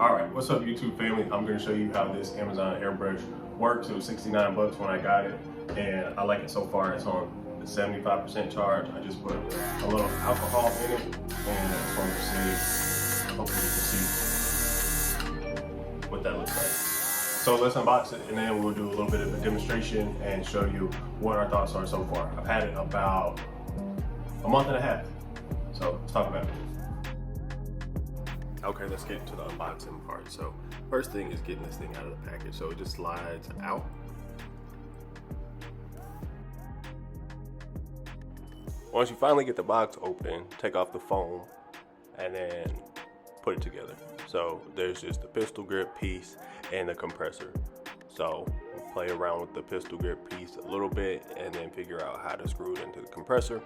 All right, what's up YouTube family? I'm gonna show you how this Amazon airbrush works. It was 69 bucks when I got it, and I like it so far. It's on the 75% charge. I just put a little alcohol in it, and it's going to see, hopefully you can see what that looks like. So let's unbox it, and then we'll do a little bit of a demonstration and show you what our thoughts are so far. I've had it about a month and a half, so let's talk about it. Okay, let's get into the unboxing part. So first thing is getting this thing out of the package. So it just slides out. Once you finally get the box open, take off the foam and then put it together. So there's just the pistol grip piece and the compressor. So we'll play around with the pistol grip piece a little bit and then figure out how to screw it into the compressor.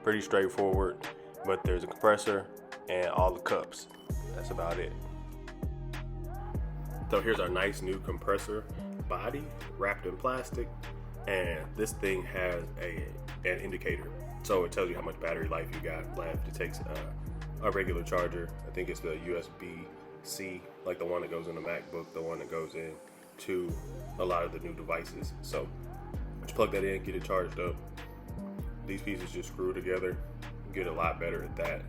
Pretty straightforward, but there's a compressor and all the cups. That's about it. So here's our nice new compressor body wrapped in plastic, and this thing has an indicator. So it tells you how much battery life you got left. It takes a regular charger. I think it's the USB-C, like the one that goes in the MacBook, the one that goes in to a lot of the new devices. So just plug that in, get it charged up. These pieces just screw together. Get a lot better at that.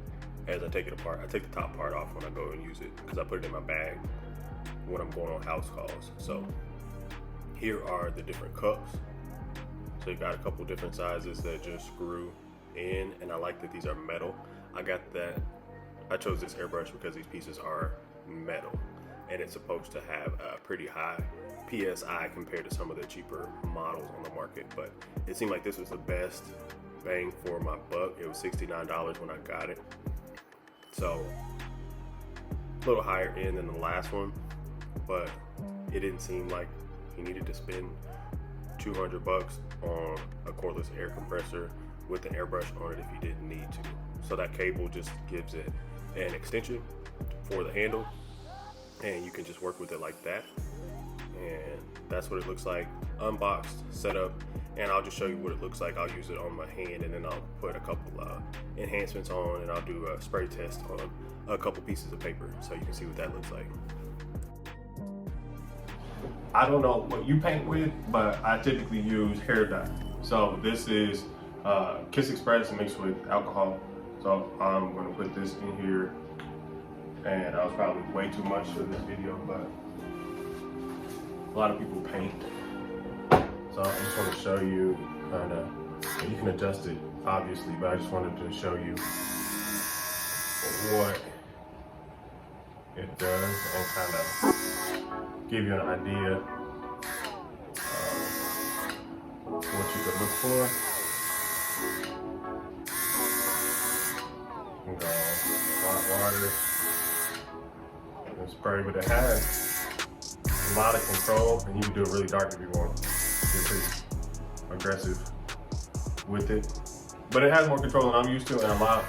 As I take it apart, I take the top part off when I go and use it because I put it in my bag when I'm going on house calls. So here are the different cups. So you got a couple different sizes that just screw in, and I like that these are metal. I chose this airbrush because these pieces are metal, and it's supposed to have a pretty high PSI compared to some of the cheaper models on the market. But it seemed like this was the best bang for my buck. It was $69 when I got it. So a little higher end than the last one, but it didn't seem like you needed to spend 200 bucks on a cordless air compressor with an airbrush on it if you didn't need to. So that cable just gives it an extension for the handle, and you can just work with it like that. And that's what it looks like unboxed, set up, and I'll just show you what it looks like. I'll use it on my hand, and then I'll put a couple enhancements on, and I'll do a spray test on a couple pieces of paper so you can see what that looks like. I don't know what you paint with, but I typically use hair dye. So this is Kiss Express mixed with alcohol. So I'm going to put this in here, and that was probably way too much for this video, but a lot of people paint. So I just want to show you kind of, you can adjust it obviously, but I just wanted to show you what it does and kind of give you an idea of what you could look for. You can go hot water and spray, but it has a lot of control, and you can do it really dark if you want. You're pretty aggressive with it, but it has more control than I'm used to, and a lot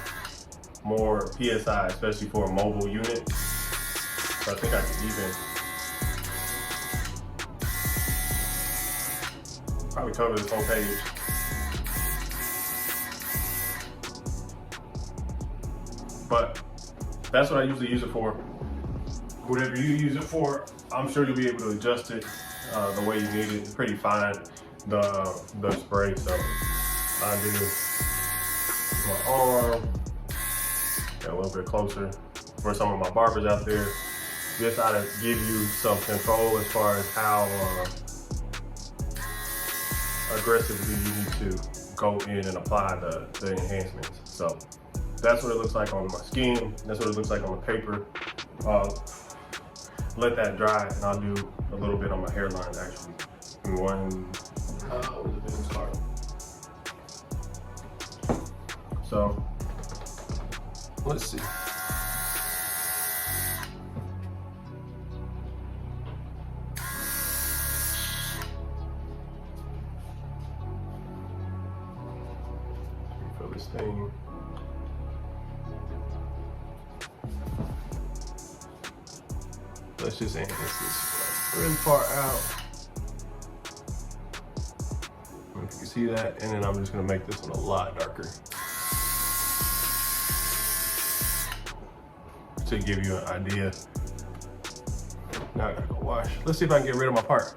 more PSI, especially for a mobile unit. So I think I could even probably cover this whole page. But that's what I usually use it for. Whatever you use it for, I'm sure you'll be able to adjust it the way you need it. It's pretty fine, the spray. So I do my arm, get a little bit closer for some of my barbers out there. This ought to give you some control as far as how aggressively you need to go in and apply the enhancements. So that's what it looks like on my skin. That's what it looks like on the paper. Let that dry, and I'll do a little bit on my hairline actually. Where's the business card? So let's see. Fill this thing. Let's just enhance this really far out. If you can see that, and then I'm just gonna make this one a lot darker to give you an idea Now I gotta go wash. Let's see if I can get rid of my part.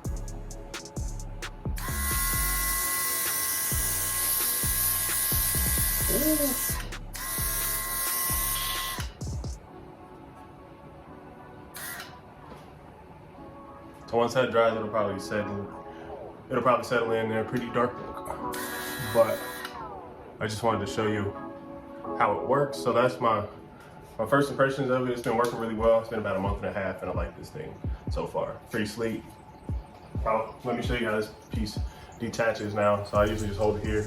Ooh. So once that dries, it'll probably settle in there pretty dark. But I just wanted to show you how it works. So that's my first impressions of it. It's been working really well. It's been about a month and a half, and I like this thing so far. Pretty sleek. Let me show you how this piece detaches now. So I usually just hold it here,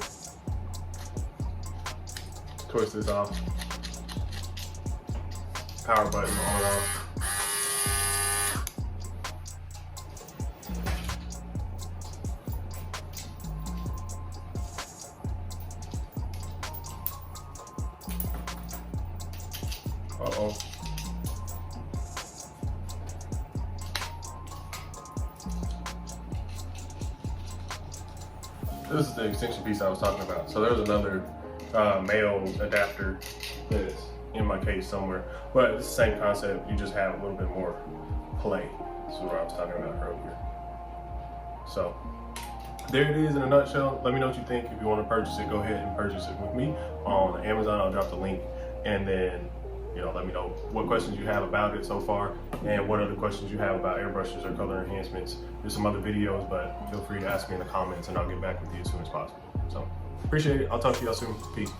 twist this off, power button on and off. Uh-oh. This is the extension piece I was talking about. So there's another male adapter that's in my case somewhere. But it's the same concept, you just have a little bit more play. This is what I was talking about earlier. So there it is in a nutshell. Let me know what you think. If you want to purchase it, go ahead and purchase it with me on Amazon. I'll drop the link, and then let me know what questions you have about it so far, and what other questions you have about airbrushes or color enhancements. There's some other videos, but feel free to ask me in the comments, and I'll get back with you as soon as possible. So appreciate it. I'll talk to y'all soon. Peace.